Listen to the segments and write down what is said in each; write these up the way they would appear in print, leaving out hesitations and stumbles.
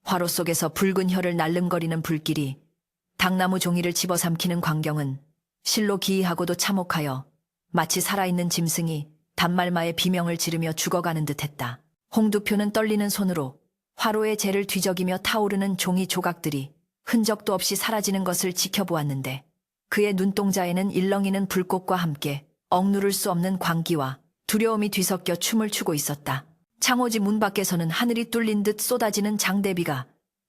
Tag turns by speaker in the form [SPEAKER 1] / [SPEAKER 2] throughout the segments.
[SPEAKER 1] 화로 속에서 붉은 혀를 날름거리는 불길이 당나무 종이를 집어삼키는 광경은 실로 기이하고도 참혹하여 마치 살아있는 짐승이 단말마의 비명을 지르며 죽어가는 듯했다. 홍두표는 떨리는 손으로 화로의 재를 뒤적이며 타오르는 종이 조각들이 흔적도 없이 사라지는 것을 지켜보았는데 그의 눈동자에는 일렁이는 불꽃과 함께 억누를 수 없는 광기와 두려움이 뒤섞여 춤을 추고 있었다. 창호지 문 밖에서는 하늘이 뚫린 듯 쏟아지는 장대비가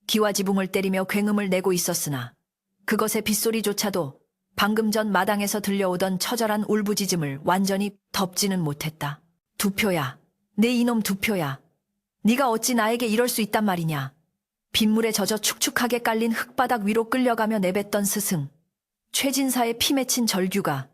[SPEAKER 1] 기와지붕을 때리며 굉음을 내고 있었으나 그것의 빗소리조차도 방금 전 마당에서 들려오던 처절한 울부짖음을 완전히 덮지는 못했다. 두표야, 내 이놈 두표야. 네가 어찌 나에게 이럴 수 있단 말이냐. 빗물에 젖어 축축하게 깔린 흙바닥 위로 끌려가며 내뱉던 스승. 최진사의 피 맺힌 절규가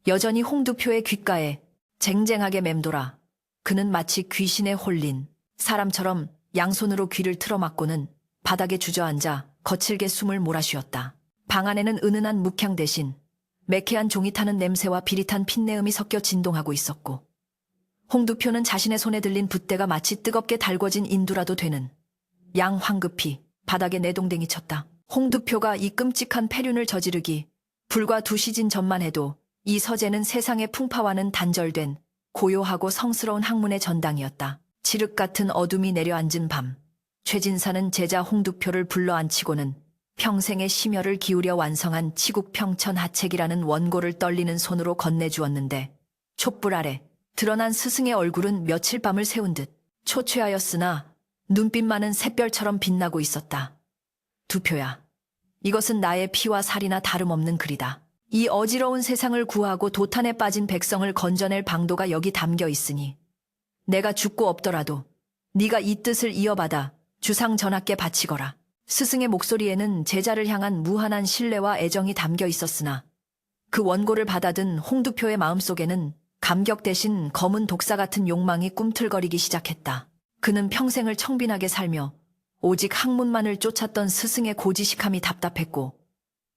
[SPEAKER 1] 여전히 홍두표의 귓가에 쟁쟁하게 맴돌아 그는 마치 귀신에 홀린 사람처럼 양손으로 귀를 틀어막고는 바닥에 주저앉아 거칠게 숨을 몰아쉬었다. 방 안에는 은은한 묵향 대신 매캐한 종이 타는 냄새와 비릿한 핏내음이 섞여 진동하고 있었고 홍두표는 자신의 손에 들린 붓대가 마치 뜨겁게 달궈진 인두라도 되는 양 황급히 바닥에 내동댕이 쳤다. 홍두표가 이 끔찍한 폐륜을 저지르기 불과 2시즌 전만 해도 이 서재는 세상의 풍파와는 단절된 고요하고 성스러운 학문의 전당이었다. 칠흑 같은 어둠이 내려앉은 밤, 최진사는 제자 홍두표를 불러앉히고는 평생의 심혈을 기울여 완성한 치국평천하책이라는 원고를 떨리는 손으로 건네주었는데 촛불 아래 드러난 스승의 얼굴은 며칠 밤을 새운 듯 초췌하였으나 눈빛만은 샛별처럼 빛나고 있었다. 두표야, 이것은 나의 피와 살이나 다름없는 글이다. 이 어지러운 세상을 구하고 도탄에 빠진 백성을 건져낼 방도가 여기 담겨 있으니 내가 죽고 없더라도 네가 이 뜻을 이어받아 주상 전하께 바치거라. 스승의 목소리에는 제자를 향한 무한한 신뢰와 애정이 담겨 있었으나 그 원고를 받아든 홍두표의 마음속에는 감격 대신 검은 독사 같은 욕망이 꿈틀거리기 시작했다. 그는 평생을 청빈하게 살며 오직 학문만을 쫓았던 스승의 고지식함이 답답했고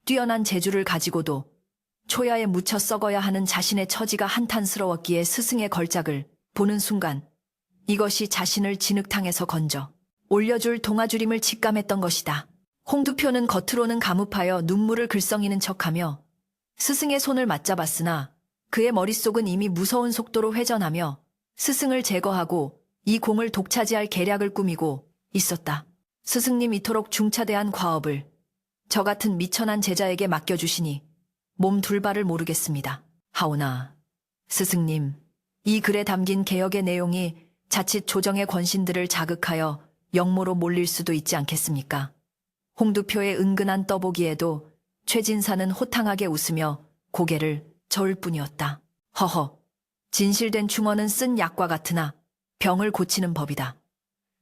[SPEAKER 1] 뛰어난 재주를 가지고도 초야에 묻혀 썩어야 하는 자신의 처지가 한탄스러웠기에 스승의 걸작을 보는 순간 이것이 자신을 진흙탕에서 건져 올려줄 동아줄임을 직감했던 것이다. 홍두표는 겉으로는 감up하여 눈물을 글썽이는 척하며 스승의 손을 맞잡았으나 그의 머릿속은 이미 무서운 속도로 회전하며 스승을 제거하고 이 공을 독차지할 계략을 꾸미고 있었다. 스승님 이토록 중차대한 과업을 저 같은 미천한 제자에게 맡겨주시니 몸 둘바를 모르겠습니다. 하오나 스승님, 이 글에 담긴 개혁의 내용이 자칫 조정의 권신들을 자극하여 역모로 몰릴 수도 있지 않겠습니까? 홍두표의 은근한 떠보기에도 최진사는 호탕하게 웃으며 고개를 저을 뿐이었다. 허허, 진실된 충언은 쓴 약과 같으나 병을 고치는 법이다.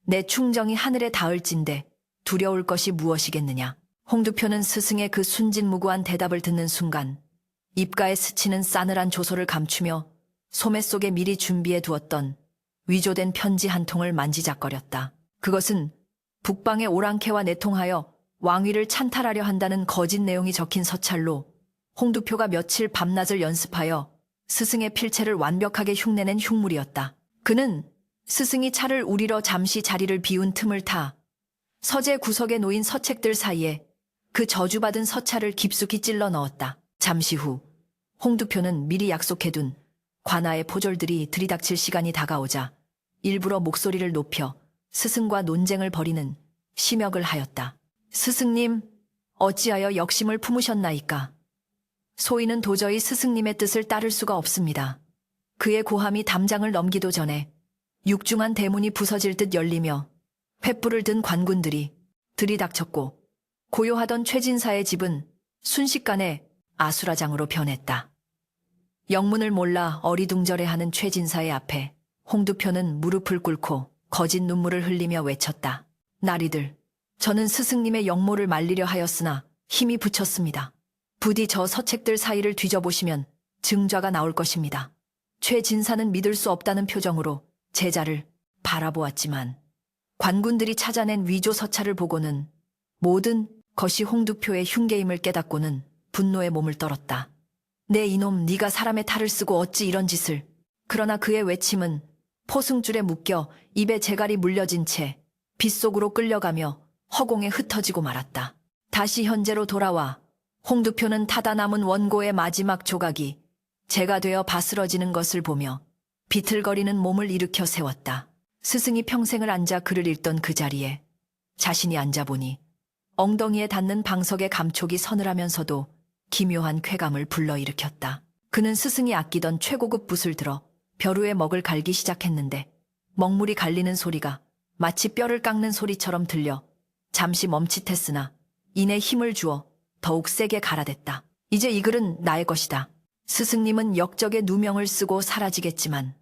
[SPEAKER 1] 내 충정이 하늘에 닿을진데 두려울 것이 무엇이겠느냐. 홍두표는 스승의 그 순진무구한 대답을 듣는 순간 입가에 스치는 싸늘한 조소를 감추며 소매 속에 미리 준비해 두었던 위조된 편지 한 통을 만지작거렸다. 그것은 북방의 오랑캐와 내통하여 왕위를 찬탈하려 한다는 거짓 내용이 적힌 서찰로 홍두표가 며칠 밤낮을 연습하여 스승의 필체를 완벽하게 흉내낸 흉물이었다. 그는 스승이 차를 우리러 잠시 자리를 비운 틈을 타 서재 구석에 놓인 서책들 사이에 그 저주받은 서찰을 깊숙이 찔러 넣었다. 잠시 후 홍두표는 미리 약속해둔 관아의 포졸들이 들이닥칠 시간이 다가오자 일부러 목소리를 높여 스승과 논쟁을 벌이는 심역을 하였다. 스승님, 어찌하여 역심을 품으셨나이까? 소인은 도저히 스승님의 뜻을 따를 수가 없습니다. 그의 고함이 담장을 넘기도 전에 육중한 대문이 부서질 듯 열리며 횃불을 든 관군들이 들이닥쳤고 고요하던 최진사의 집은 순식간에 아수라장으로 변했다. 영문을 몰라 어리둥절해하는 최진사의 앞에 홍두표는 무릎을 꿇고 거짓 눈물을 흘리며 외쳤다. 나리들, 저는 스승님의 역모를 말리려 하였으나 힘이 붙였습니다. 부디 저 서책들 사이를 뒤져보시면 증좌가 나올 것입니다. 최진사는 믿을 수 없다는 표정으로 제자를 바라보았지만 관군들이 찾아낸 위조 서찰을 보고는 모든 것이 홍두표의 흉계임을 깨닫고는 분노에 몸을 떨었다. 내 이놈, 네가 사람의 탈을 쓰고 어찌 이런 짓을. 그러나 그의 외침은 포승줄에 묶여 입에 재갈이 물려진 채 빗속으로 끌려가며 허공에 흩어지고 말았다. 다시 현재로 돌아와 홍두표는 타다 남은 원고의 마지막 조각이 재가 되어 바스러지는 것을 보며 비틀거리는 몸을 일으켜 세웠다. 스승이 평생을 앉아 글을 읽던 그 자리에 자신이 앉아보니 엉덩이에 닿는 방석의 감촉이 서늘하면서도 기묘한 쾌감을 불러일으켰다. 그는 스승이 아끼던 최고급 붓을 들어 벼루에 먹을 갈기 시작했는데 먹물이 갈리는 소리가 마치 뼈를 깎는 소리처럼 들려 잠시 멈칫했으나 이내 힘을 주어 더욱 세게 갈아댔다. 이제 이 글은 나의 것이다. 스승님은 역적의 누명을 쓰고 사라지겠지만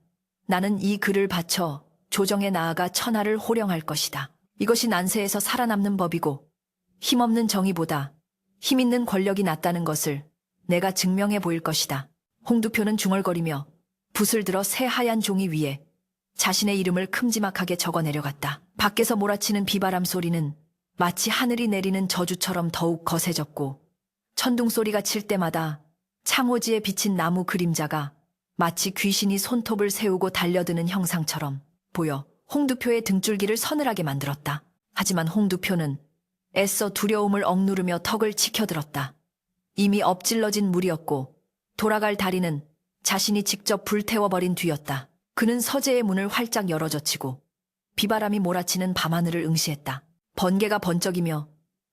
[SPEAKER 1] 나는 이 글을 바쳐 조정에 나아가 천하를 호령할 것이다. 이것이 난세에서 살아남는 법이고 힘없는 정의보다 힘있는 권력이 낫다는 것을 내가 증명해 보일 것이다. 홍두표는 중얼거리며 붓을 들어 새하얀 종이 위에 자신의 이름을 큼지막하게 적어 내려갔다. 밖에서 몰아치는 비바람 소리는 마치 하늘이 내리는 저주처럼 더욱 거세졌고 천둥 소리가 칠 때마다 창호지에 비친 나무 그림자가 마치 귀신이 손톱을 세우고 달려드는 형상처럼 보여 홍두표의 등줄기를 서늘하게 만들었다. 하지만 홍두표는 애써 두려움을 억누르며 턱을 치켜들었다. 이미 엎질러진 물이었고 돌아갈 다리는 자신이 직접 불태워버린 뒤였다. 그는 서재의 문을 활짝 열어젖히고 비바람이 몰아치는 밤하늘을 응시했다. 번개가 번쩍이며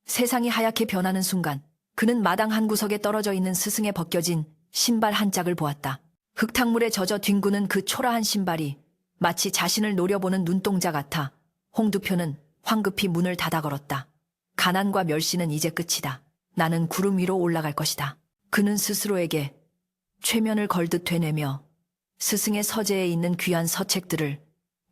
[SPEAKER 1] 세상이 하얗게 변하는 순간 그는 마당 한 구석에 떨어져 있는 스승의 벗겨진 신발 한 짝을 보았다. 흙탕물에 젖어 뒹구는 그 초라한 신발이 마치 자신을 노려보는 눈동자 같아 홍두표는 황급히 문을 닫아 걸었다. 가난과 멸시는 이제 끝이다. 나는 구름 위로 올라갈 것이다. 그는 스스로에게 최면을 걸듯 되뇌며 스승의 서재에 있는 귀한 서책들을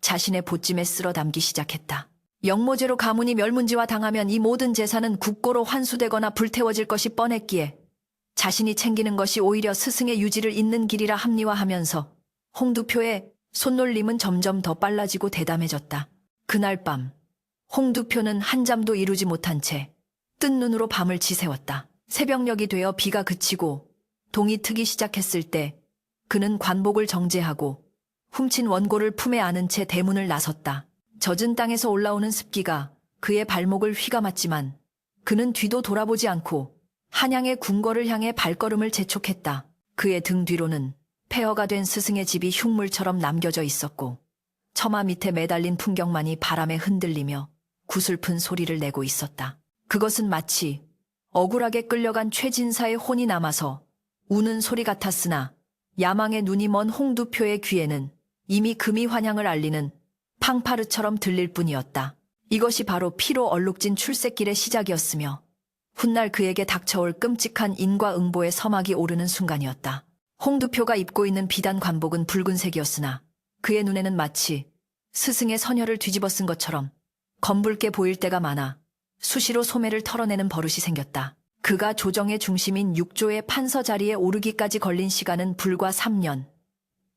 [SPEAKER 1] 자신의 보찜에 쓸어 담기 시작했다. 영모제로 가문이 멸문지화 당하면 이 모든 재산은 국고로 환수되거나 불태워질 것이 뻔했기에 자신이 챙기는 것이 오히려 스승의 유지를 잇는 길이라 합리화하면서 홍두표의 손놀림은 점점 더 빨라지고 대담해졌다. 그날 밤 홍두표는 한잠도 이루지 못한 채 뜬 눈으로 밤을 지새웠다. 새벽녘이 되어 비가 그치고 동이 트기 시작했을 때 그는 관복을 정제하고 훔친 원고를 품에 안은 채 대문을 나섰다. 젖은 땅에서 올라오는 습기가 그의 발목을 휘감았지만 그는 뒤도 돌아보지 않고 한양의 궁궐을 향해 발걸음을 재촉했다. 그의 등 뒤로는 폐허가 된 스승의 집이 흉물처럼 남겨져 있었고 처마 밑에 매달린 풍경만이 바람에 흔들리며 구슬픈 소리를 내고 있었다. 그것은 마치 억울하게 끌려간 최진사의 혼이 남아서 우는 소리 같았으나 야망의 눈이 먼 홍두표의 귀에는 이미 금이 환향을 알리는 팡파르처럼 들릴 뿐이었다. 이것이 바로 피로 얼룩진 출세길의 시작이었으며 훗날 그에게 닥쳐올 끔찍한 인과응보의 서막이 오르는 순간이었다. 홍두표가 입고 있는 비단 관복은 붉은색이었으나 그의 눈에는 마치 스승의 선혈을 뒤집어 쓴 것처럼 검붉게 보일 때가 많아 수시로 소매를 털어내는 버릇이 생겼다. 그가 조정의 중심인 6조의 판서 자리에 오르기까지 걸린 시간은 불과 3년.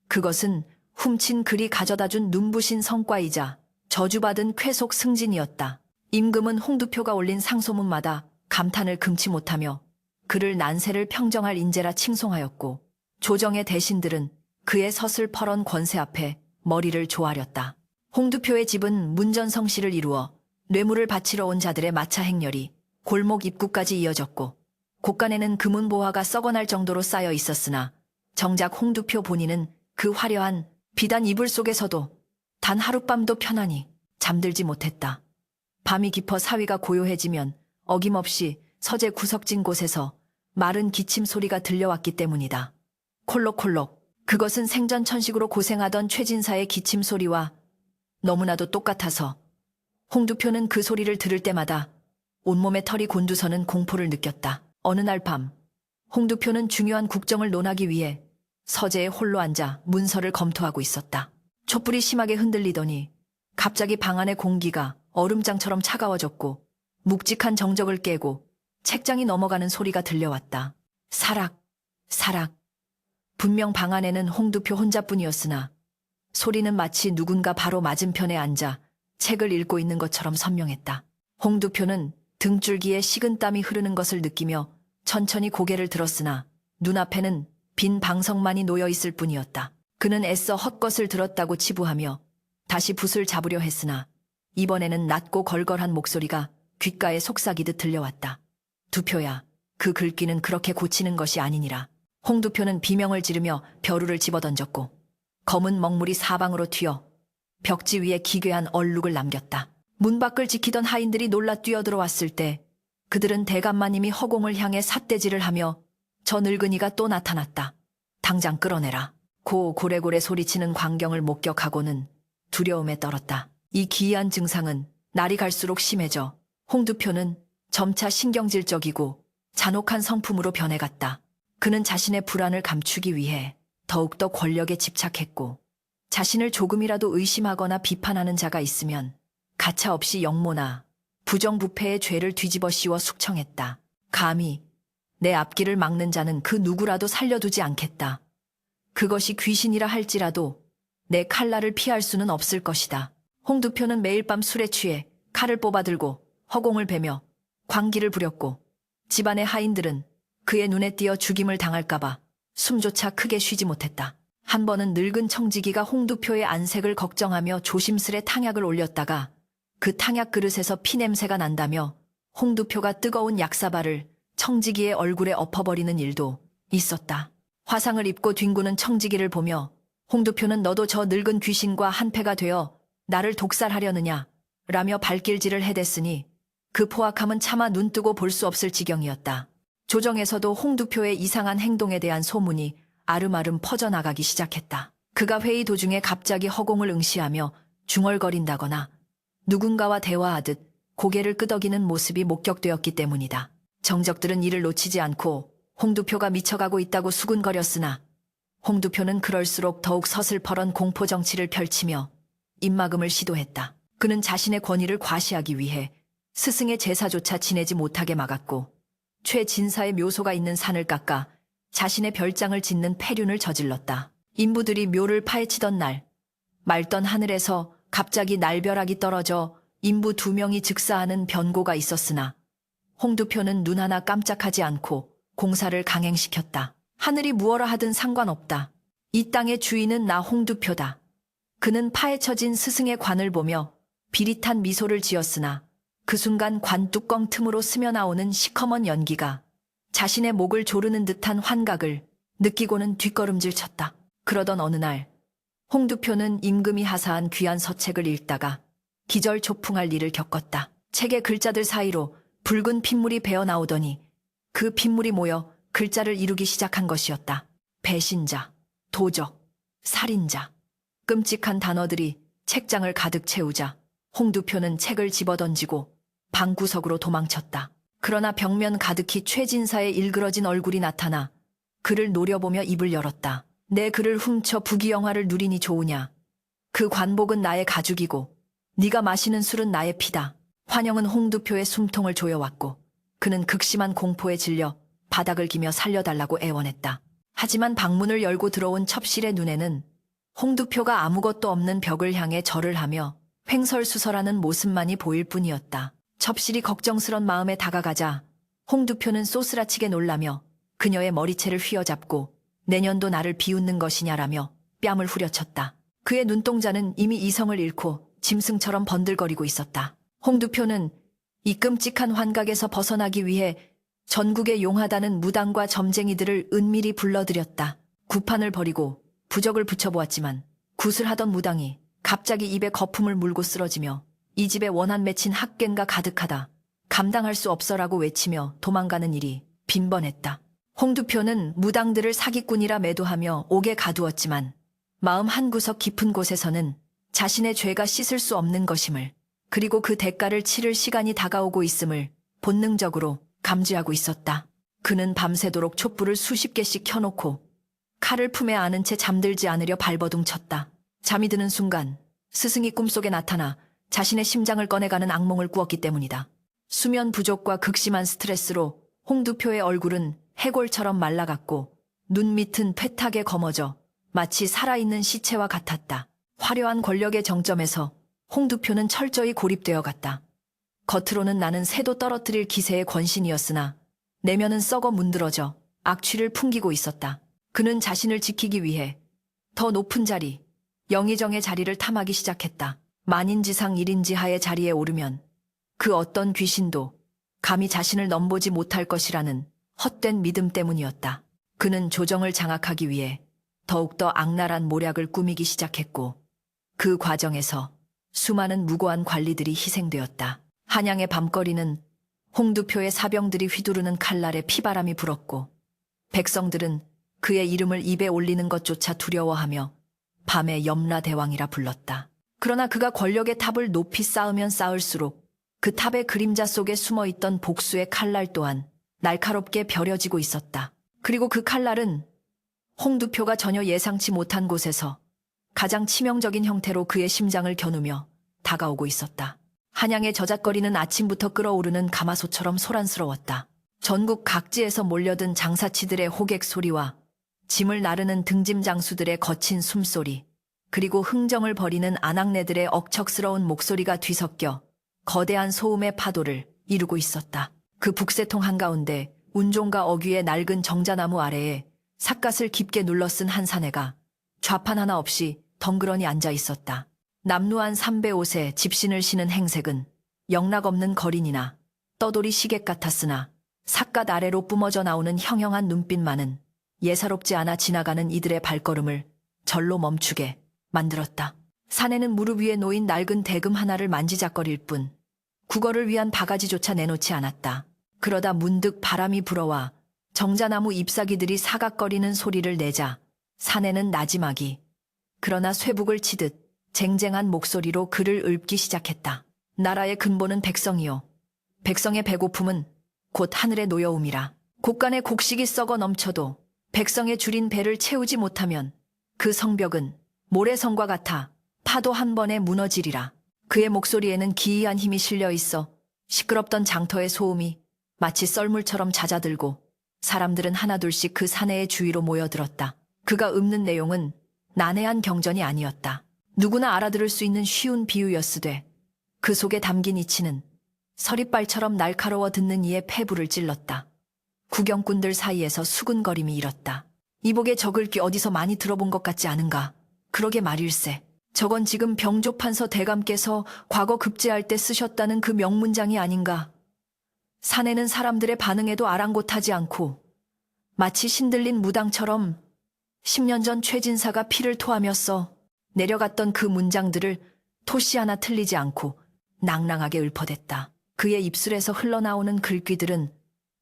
[SPEAKER 1] 그것은 훔친 글이 가져다준 눈부신 성과이자 저주받은 쾌속 승진이었다. 임금은 홍두표가 올린 상소문마다 감탄을 금치 못하며 그를 난세를 평정할 인재라 칭송하였고 조정의 대신들은 그의 서슬퍼런 권세 앞에 머리를 조아렸다. 홍두표의 집은 문전성시를 이루어 뇌물을 바치러 온 자들의 마차 행렬이 골목 입구까지 이어졌고 곳간에는 금은보화가 썩어날 정도로 쌓여 있었으나 정작 홍두표 본인은 그 화려한 비단 이불 속에서도 단 하룻밤도 편안히 잠들지 못했다. 밤이 깊어 사위가 고요해지면 어김없이 서재 구석진 곳에서 마른 기침 소리가 들려왔기 때문이다. 콜록콜록. 그것은 생전천식으로 고생하던 최진사의 기침 소리와 너무나도 똑같아서 홍두표는 그 소리를 들을 때마다 온몸에 털이 곤두서는 공포를 느꼈다. 어느 날 밤 홍두표는 중요한 국정을 논하기 위해 서재에 홀로 앉아 문서를 검토하고 있었다. 촛불이 심하게 흔들리더니 갑자기 방 안의 공기가 얼음장처럼 차가워졌고 묵직한 정적을 깨고 책장이 넘어가는 소리가 들려왔다. 사락, 사락. 분명 방 안에는 홍두표 혼자뿐이었으나 소리는 마치 누군가 바로 맞은편에 앉아 책을 읽고 있는 것처럼 선명했다. 홍두표는 등줄기에 식은땀이 흐르는 것을 느끼며 천천히 고개를 들었으나 눈앞에는 빈 방석만이 놓여 있을 뿐이었다. 그는 애써 헛것을 들었다고 치부하며 다시 붓을 잡으려 했으나 이번에는 낮고 걸걸한 목소리가 귓가에 속삭이듯 들려왔다. 두표야, 그 글귀는 그렇게 고치는 것이 아니니라. 홍두표는 비명을 지르며 벼루를 집어던졌고 검은 먹물이 사방으로 튀어 벽지 위에 기괴한 얼룩을 남겼다. 문 밖을 지키던 하인들이 놀라 뛰어들어왔을 때 그들은 대감마님이 허공을 향해 삿대질을 하며 저 늙은이가 또 나타났다. 당장 끌어내라. 고 고래고래 소리치는 광경을 목격하고는 두려움에 떨었다. 이 기이한 증상은 날이 갈수록 심해져 홍두표는 점차 신경질적이고 잔혹한 성품으로 변해갔다. 그는 자신의 불안을 감추기 위해 더욱더 권력에 집착했고 자신을 조금이라도 의심하거나 비판하는 자가 있으면 가차없이 역모나 부정부패의 죄를 뒤집어 씌워 숙청했다. 감히 내 앞길을 막는 자는 그 누구라도 살려두지 않겠다. 그것이 귀신이라 할지라도 내 칼날을 피할 수는 없을 것이다. 홍두표는 매일 밤 술에 취해 칼을 뽑아들고 허공을 베며 광기를 부렸고 집안의 하인들은 그의 눈에 띄어 죽임을 당할까봐 숨조차 크게 쉬지 못했다. 한 번은 늙은 청지기가 홍두표의 안색을 걱정하며 조심스레 탕약을 올렸다가 그 탕약 그릇에서 피냄새가 난다며 홍두표가 뜨거운 약사발을 청지기의 얼굴에 엎어버리는 일도 있었다. 화상을 입고 뒹구는 청지기를 보며 홍두표는 너도 저 늙은 귀신과 한패가 되어 나를 독살하려느냐 라며 발길질을 해댔으니 그 포악함은 차마 눈뜨고 볼 수 없을 지경이었다. 조정에서도 홍두표의 이상한 행동에 대한 소문이 아름아름 퍼져나가기 시작했다. 그가 회의 도중에 갑자기 허공을 응시하며 중얼거린다거나 누군가와 대화하듯 고개를 끄덕이는 모습이 목격되었기 때문이다. 정적들은 이를 놓치지 않고 홍두표가 미쳐가고 있다고 수군거렸으나 홍두표는 그럴수록 더욱 서슬퍼런 공포정치를 펼치며 입막음을 시도했다. 그는 자신의 권위를 과시하기 위해 스승의 제사조차 지내지 못하게 막았고 최진사의 묘소가 있는 산을 깎아 자신의 별장을 짓는 폐륜을 저질렀다. 인부들이 묘를 파헤치던 날 맑던 하늘에서 갑자기 날벼락이 떨어져 인부 2명이 즉사하는 변고가 있었으나 홍두표는 눈 하나 깜짝하지 않고 공사를 강행시켰다. 하늘이 무엇라 하든 상관없다. 이 땅의 주인은 나 홍두표다. 그는 파헤쳐진 스승의 관을 보며 비릿한 미소를 지었으나 그 순간 관 뚜껑 틈으로 스며나오는 시커먼 연기가 자신의 목을 조르는 듯한 환각을 느끼고는 뒷걸음질 쳤다. 그러던 어느 날 홍두표는 임금이 하사한 귀한 서책을 읽다가 기절초풍할 일을 겪었다. 책의 글자들 사이로 붉은 핏물이 배어나오더니 그 핏물이 모여 글자를 이루기 시작한 것이었다. 배신자, 도적, 살인자. 끔찍한 단어들이 책장을 가득 채우자 홍두표는 책을 집어던지고 방구석으로 도망쳤다. 그러나 벽면 가득히 최진사의 일그러진 얼굴이 나타나 그를 노려보며 입을 열었다. 내 글을 훔쳐 부귀영화를 누리니 좋으냐. 그 관복은 나의 가죽이고 네가 마시는 술은 나의 피다. 환영은 홍두표의 숨통을 조여왔고 그는 극심한 공포에 질려 바닥을 기며 살려달라고 애원했다. 하지만 방문을 열고 들어온 첩실의 눈에는 홍두표가 아무것도 없는 벽을 향해 절을 하며 횡설수설하는 모습만이 보일 뿐이었다. 첩실이 걱정스런 마음에 다가가자 홍두표는 쏘스라치게 놀라며 그녀의 머리채를 휘어잡고 내년도 나를 비웃는 것이냐라며 뺨을 후려쳤다. 그의 눈동자는 이미 이성을 잃고 짐승처럼 번들거리고 있었다. 홍두표는 이 끔찍한 환각에서 벗어나기 위해 전국에 용하다는 무당과 점쟁이들을 은밀히 불러들였다. 구판을 버리고 부적을 붙여보았지만 구슬하던 무당이 갑자기 입에 거품을 물고 쓰러지며 이 집에 원한 맺힌 학괭가 가득하다. 감당할 수 없어라고 외치며 도망가는 일이 빈번했다. 홍두표는 무당들을 사기꾼이라 매도하며 옥에 가두었지만 마음 한구석 깊은 곳에서는 자신의 죄가 씻을 수 없는 것임을 그리고 그 대가를 치를 시간이 다가오고 있음을 본능적으로 감지하고 있었다. 그는 밤새도록 촛불을 수십 개씩 켜놓고 칼을 품에 안은 채 잠들지 않으려 발버둥 쳤다. 잠이 드는 순간 스승이 꿈속에 나타나 자신의 심장을 꺼내가는 악몽을 꾸었기 때문이다. 수면 부족과 극심한 스트레스로 홍두표의 얼굴은 해골처럼 말라갔고 눈 밑은 폐탁에 검어져 마치 살아있는 시체와 같았다. 화려한 권력의 정점에서 홍두표는 철저히 고립되어 갔다. 겉으로는 나는 새도 떨어뜨릴 기세의 권신이었으나 내면은 썩어 문드러져 악취를 풍기고 있었다. 그는 자신을 지키기 위해 더 높은 자리, 영의정의 자리를 탐하기 시작했다. 만인지상 1인지하의 자리에 오르면 그 어떤 귀신도 감히 자신을 넘보지 못할 것이라는 헛된 믿음 때문이었다. 그는 조정을 장악하기 위해 더욱더 악랄한 모략을 꾸미기 시작했고 그 과정에서 수많은 무고한 관리들이 희생되었다. 한양의 밤거리는 홍두표의 사병들이 휘두르는 칼날에 피바람이 불었고 백성들은 그의 이름을 입에 올리는 것조차 두려워하며 밤의 염라대왕이라 불렀다. 그러나 그가 권력의 탑을 높이 쌓으면 쌓을수록 그 탑의 그림자 속에 숨어있던 복수의 칼날 또한 날카롭게 벼려지고 있었다. 그리고 그 칼날은 홍두표가 전혀 예상치 못한 곳에서 가장 치명적인 형태로 그의 심장을 겨누며 다가오고 있었다. 한양의 저잣거리는 아침부터 끓어오르는 가마솥처럼 소란스러웠다. 전국 각지에서 몰려든 장사치들의 호객 소리와 짐을 나르는 등짐 장수들의 거친 숨소리, 그리고 흥정을 벌이는 아낙네들의 억척스러운 목소리가 뒤섞여 거대한 소음의 파도를 이루고 있었다. 그 북새통 한가운데 운종과 어귀의 낡은 정자나무 아래에 삿갓을 깊게 눌러쓴 한 사내가 좌판 하나 없이 덩그러니 앉아 있었다. 남루한 삼배 옷에 집신을 신은 행색은 영락없는 거린이나 떠돌이 시객 같았으나 삿갓 아래로 뿜어져 나오는 형형한 눈빛만은 예사롭지 않아 지나가는 이들의 발걸음을 절로 멈추게 만들었다. 사내는 무릎 위에 놓인 낡은 대금 하나를 만지작거릴 뿐 국어를 위한 바가지조차 내놓지 않았다. 그러다 문득 바람이 불어와 정자나무 잎사귀들이 사각거리는 소리를 내자 사내는 나지막이 그러나 쇠북을 치듯 쟁쟁한 목소리로 그를 읊기 시작했다. 나라의 근본은 백성이요. 백성의 배고픔은 곧 하늘의 노여움이라. 곡간의 곡식이 썩어 넘쳐도 백성의 줄인 배를 채우지 못하면 그 성벽은 모래성과 같아 파도 한 번에 무너지리라. 그의 목소리에는 기이한 힘이 실려 있어 시끄럽던 장터의 소음이 마치 썰물처럼 잦아들고 사람들은 하나둘씩 그 사내의 주위로 모여들었다. 그가 읊는 내용은 난해한 경전이 아니었다. 누구나 알아들을 수 있는 쉬운 비유였으되 그 속에 담긴 이치는 서리빨처럼 날카로워 듣는 이의 폐부를 찔렀다. 구경꾼들 사이에서 수군거림이 일었다. 이복의 적을귀 어디서 많이 들어본 것 같지 않은가? 그러게 말일세. 저건 지금 병조판서 대감께서 과거 급제할 때 쓰셨다는 그 명문장이 아닌가? 사내는 사람들의 반응에도 아랑곳하지 않고 마치 신들린 무당처럼 10년 전 최진사가 피를 토하며 써 내려갔던 그 문장들을 토시 하나 틀리지 않고 낭낭하게 읊어댔다. 그의 입술에서 흘러나오는 글귀들은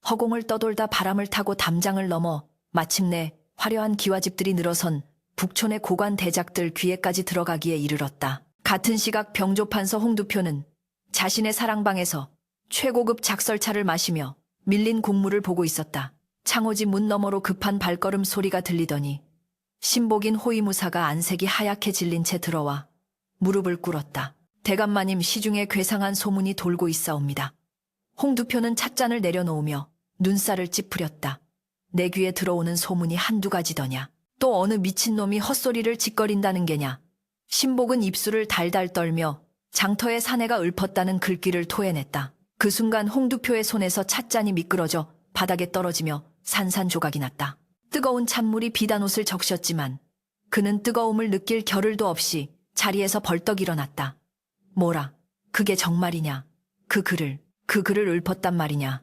[SPEAKER 1] 허공을 떠돌다 바람을 타고 담장을 넘어 마침내 화려한 기와집들이 늘어선 북촌의 고관 대작들 귀에까지 들어가기에 이르렀다. 같은 시각 병조판서 홍두표는 자신의 사랑방에서 최고급 작설차를 마시며 밀린 곡물을 보고 있었다. 창호지 문 너머로 급한 발걸음 소리가 들리더니 신복인 호위무사가 안색이 하얗게 질린 채 들어와 무릎을 꿇었다. 대감마님 시중에 괴상한 소문이 돌고 있사옵니다. 홍두표는 찻잔을 내려놓으며 눈살을 찌푸렸다. 내 귀에 들어오는 소문이 한두 가지더냐. 또 어느 미친놈이 헛소리를 짓거린다는 게냐. 신복은 입술을 달달 떨며 장터의 사내가 읊었다는 글귀를 토해냈다. 그 순간 홍두표의 손에서 찻잔이 미끄러져 바닥에 떨어지며 산산조각이 났다. 뜨거운 찬물이 비단 옷을 적셨지만 그는 뜨거움을 느낄 겨를도 없이 자리에서 벌떡 일어났다. 뭐라, 그게 정말이냐? 그 글을 읊었단 말이냐?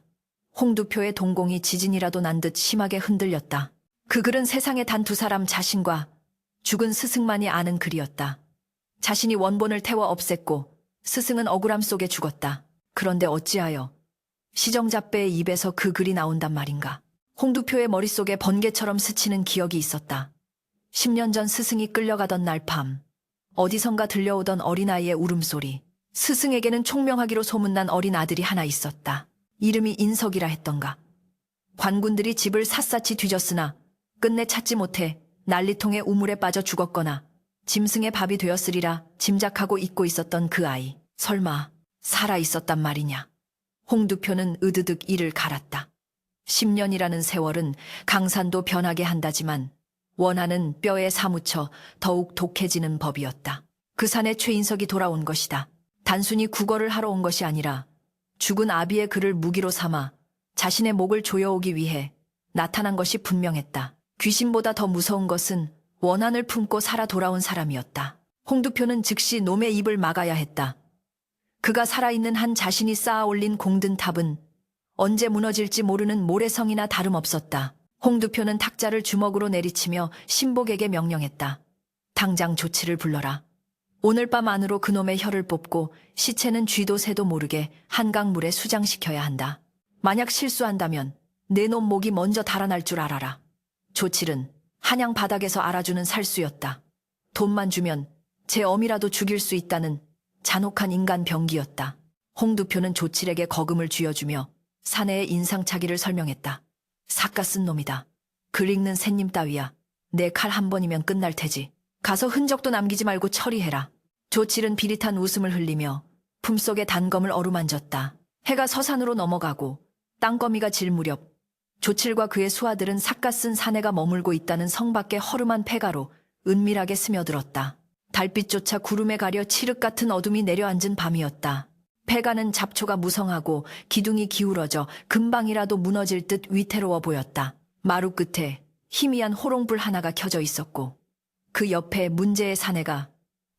[SPEAKER 1] 홍두표의 동공이 지진이라도 난 듯 심하게 흔들렸다. 그 글은 세상에 단 두 사람 자신과 죽은 스승만이 아는 글이었다. 자신이 원본을 태워 없앴고 스승은 억울함 속에 죽었다. 그런데 어찌하여 시정잡배의 입에서 그 글이 나온단 말인가? 홍두표의 머릿속에 번개처럼 스치는 기억이 있었다. 10년 전 스승이 끌려가던 날 밤 어디선가 들려오던 어린아이의 울음소리. 스승에게는 총명하기로 소문난 어린 아들이 하나 있었다. 이름이 인석이라 했던가. 관군들이 집을 샅샅이 뒤졌으나 끝내 찾지 못해 난리통에 우물에 빠져 죽었거나 짐승의 밥이 되었으리라 짐작하고 잊고 있었던 그 아이. 설마 살아 있었단 말이냐. 홍두표는 으드득 이를 갈았다. 10년이라는 세월은 강산도 변하게 한다지만 원한은 뼈에 사무쳐 더욱 독해지는 법이었다. 그 산에 최인석이 돌아온 것이다. 단순히 구걸을 하러 온 것이 아니라 죽은 아비의 글을 무기로 삼아 자신의 목을 조여오기 위해 나타난 것이 분명했다. 귀신보다 더 무서운 것은 원한을 품고 살아 돌아온 사람이었다. 홍두표는 즉시 놈의 입을 막아야 했다. 그가 살아있는 한 자신이 쌓아 올린 공든 탑은 언제 무너질지 모르는 모래성이나 다름없었다. 홍두표는 탁자를 주먹으로 내리치며 신복에게 명령했다. 당장 조치를 불러라. 오늘 밤 안으로 그놈의 혀를 뽑고 시체는 쥐도 새도 모르게 한강물에 수장시켜야 한다. 만약 실수한다면 내 놈 목이 먼저 달아날 줄 알아라. 조칠은 한양 바닥에서 알아주는 살수였다. 돈만 주면 제 어미라도 죽일 수 있다는 잔혹한 인간 병기였다. 홍두표는 조칠에게 거금을 쥐어주며 사내의 인상차기를 설명했다. 삿가 쓴 놈이다. 글 읽는 새님 따위야. 내 칼 한 번이면 끝날 테지. 가서 흔적도 남기지 말고 처리해라. 조칠은 비릿한 웃음을 흘리며 품속의 단검을 어루만졌다. 해가 서산으로 넘어가고 땅거미가 질 무렵 조칠과 그의 수하들은 삿가 쓴 사내가 머물고 있다는 성 밖의 허름한 폐가로 은밀하게 스며들었다. 달빛조차 구름에 가려 칠흑 같은 어둠이 내려앉은 밤이었다. 폐가는 잡초가 무성하고 기둥이 기울어져 금방이라도 무너질 듯 위태로워 보였다. 마루 끝에 희미한 호롱불 하나가 켜져 있었고 그 옆에 문제의 사내가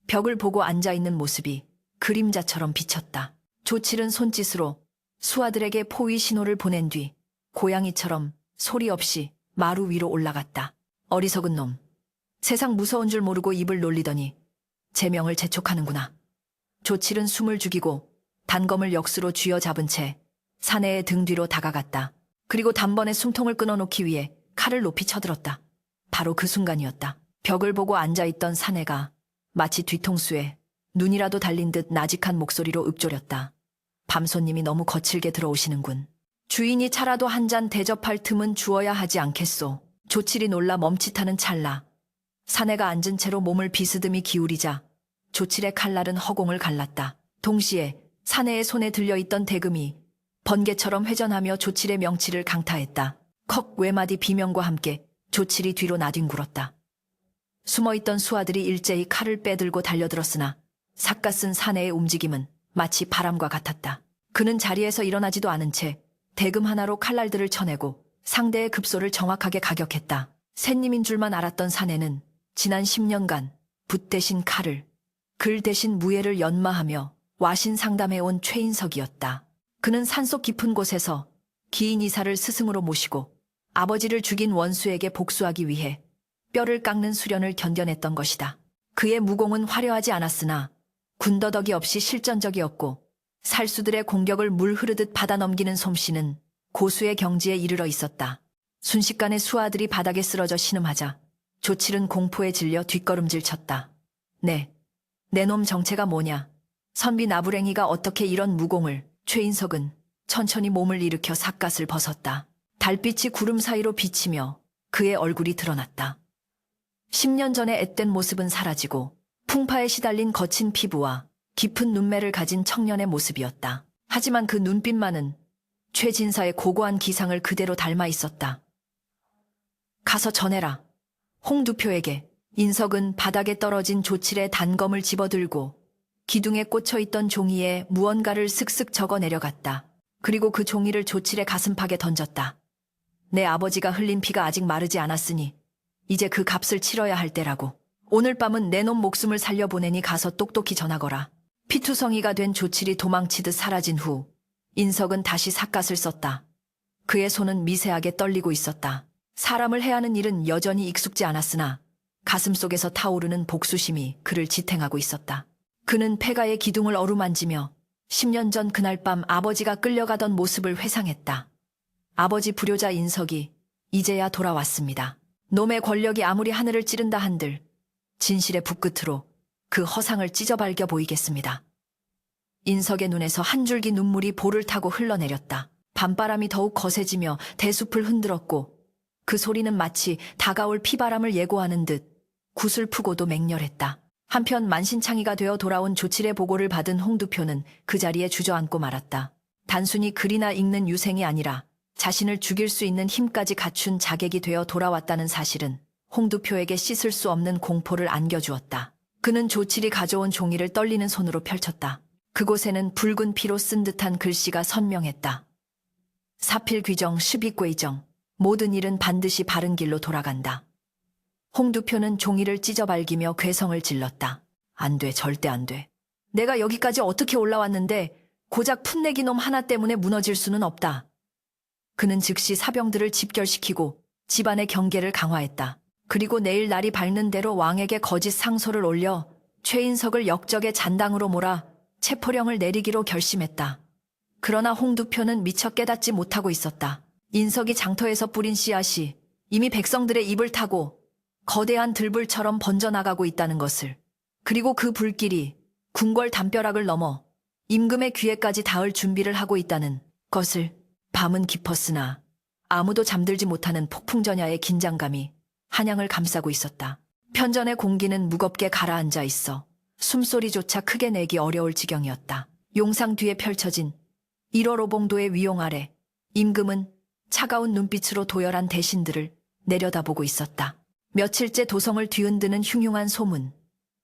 [SPEAKER 1] 벽을 보고 앉아있는 모습이 그림자처럼 비쳤다. 조칠은 손짓으로 수하들에게 포위 신호를 보낸 뒤 고양이처럼 소리 없이 마루 위로 올라갔다. 어리석은 놈. 세상 무서운 줄 모르고 입을 놀리더니 제명을 재촉하는구나. 조칠은 숨을 죽이고 단검을 역수로 쥐어잡은 채 사내의 등 뒤로 다가갔다. 그리고 단번에 숨통을 끊어놓기 위해 칼을 높이 쳐들었다. 바로 그 순간이었다. 벽을 보고 앉아있던 사내가 마치 뒤통수에 눈이라도 달린 듯 나직한 목소리로 읊조렸다. 밤손님이 너무 거칠게 들어오시는군. 주인이 차라도 한 잔 대접할 틈은 주어야 하지 않겠소. 조칠이 놀라 멈칫하는 찰나 사내가 앉은 채로 몸을 비스듬히 기울이자 조칠의 칼날은 허공을 갈랐다. 동시에 사내의 손에 들려있던 대금이 번개처럼 회전하며 조칠의 명치를 강타했다. 컥 외마디 비명과 함께 조칠이 뒤로 나뒹굴었다. 숨어있던 수하들이 일제히 칼을 빼들고 달려들었으나 삿가 쓴 사내의 움직임은 마치 바람과 같았다. 그는 자리에서 일어나지도 않은 채 대금 하나로 칼날들을 쳐내고 상대의 급소를 정확하게 가격했다. 새님인 줄만 알았던 사내는 지난 10년간 붓 대신 칼을, 글 대신 무예를 연마하며 와신 상담해온 최인석이었다. 그는 산속 깊은 곳에서 기인 이사를 스승으로 모시고 아버지를 죽인 원수에게 복수하기 위해 뼈를 깎는 수련을 견뎌냈던 것이다. 그의 무공은 화려하지 않았으나 군더더기 없이 실전적이었고 살수들의 공격을 물 흐르듯 받아넘기는 솜씨는 고수의 경지에 이르러 있었다. 순식간에 수하들이 바닥에 쓰러져 신음하자 조칠은 공포에 질려 뒷걸음질 쳤다. 내 놈 정체가 뭐냐? 선비 나부랭이가 어떻게 이런 무공을? 최인석은 천천히 몸을 일으켜 삿갓을 벗었다. 달빛이 구름 사이로 비치며 그의 얼굴이 드러났다. 10년 전의 앳된 모습은 사라지고 풍파에 시달린 거친 피부와 깊은 눈매를 가진 청년의 모습이었다. 하지만 그 눈빛만은 최진사의 고고한 기상을 그대로 닮아 있었다. 가서 전해라. 홍두표에게. 인석은 바닥에 떨어진 조칠의 단검을 집어들고 기둥에 꽂혀있던 종이에 무언가를 슥슥 적어 내려갔다. 그리고 그 종이를 조칠의 가슴팍에 던졌다. 내 아버지가 흘린 피가 아직 마르지 않았으니 이제 그 값을 치러야 할 때라고. 오늘 밤은 내 놈 목숨을 살려보내니 가서 똑똑히 전하거라. 피투성이가 된 조칠이 도망치듯 사라진 후 인석은 다시 삿갓을 썼다. 그의 손은 미세하게 떨리고 있었다. 사람을 해하는 일은 여전히 익숙지 않았으나 가슴속에서 타오르는 복수심이 그를 지탱하고 있었다. 그는 폐가의 기둥을 어루만지며 10년 전 그날 밤 아버지가 끌려가던 모습을 회상했다. 아버지 불효자 인석이 이제야 돌아왔습니다. 놈의 권력이 아무리 하늘을 찌른다 한들 진실의 붓끝으로 그 허상을 찢어발겨 보이겠습니다. 인석의 눈에서 한 줄기 눈물이 볼을 타고 흘러내렸다. 밤바람이 더욱 거세지며 대숲을 흔들었고 그 소리는 마치 다가올 피바람을 예고하는 듯 구슬프고도 맹렬했다. 한편 만신창이가 되어 돌아온 조칠의 보고를 받은 홍두표는 그 자리에 주저앉고 말았다. 단순히 글이나 읽는 유생이 아니라 자신을 죽일 수 있는 힘까지 갖춘 자객이 되어 돌아왔다는 사실은 홍두표에게 씻을 수 없는 공포를 안겨주었다. 그는 조칠이 가져온 종이를 떨리는 손으로 펼쳤다. 그곳에는 붉은 피로 쓴 듯한 글씨가 선명했다. 사필귀정 십이괴정. 모든 일은 반드시 바른 길로 돌아간다. 홍두표는 종이를 찢어발기며 괴성을 질렀다. 안 돼, 절대 안 돼. 내가 여기까지 어떻게 올라왔는데 고작 풋내기 놈 하나 때문에 무너질 수는 없다. 그는 즉시 사병들을 집결시키고 집안의 경계를 강화했다. 그리고 내일 날이 밝는 대로 왕에게 거짓 상소를 올려 최인석을 역적의 잔당으로 몰아 체포령을 내리기로 결심했다. 그러나 홍두표는 미처 깨닫지 못하고 있었다. 인석이 장터에서 뿌린 씨앗이 이미 백성들의 입을 타고 거대한 들불처럼 번져나가고 있다는 것을, 그리고 그 불길이 궁궐 담벼락을 넘어 임금의 귀에까지 닿을 준비를 하고 있다는 것을. 밤은 깊었으나 아무도 잠들지 못하는 폭풍전야의 긴장감이 한양을 감싸고 있었다. 편전의 공기는 무겁게 가라앉아 있어 숨소리조차 크게 내기 어려울 지경이었다. 용상 뒤에 펼쳐진 1월 오봉도의 위용 아래 임금은 차가운 눈빛으로 도열한 대신들을 내려다보고 있었다. 며칠째 도성을 뒤흔드는 흉흉한 소문,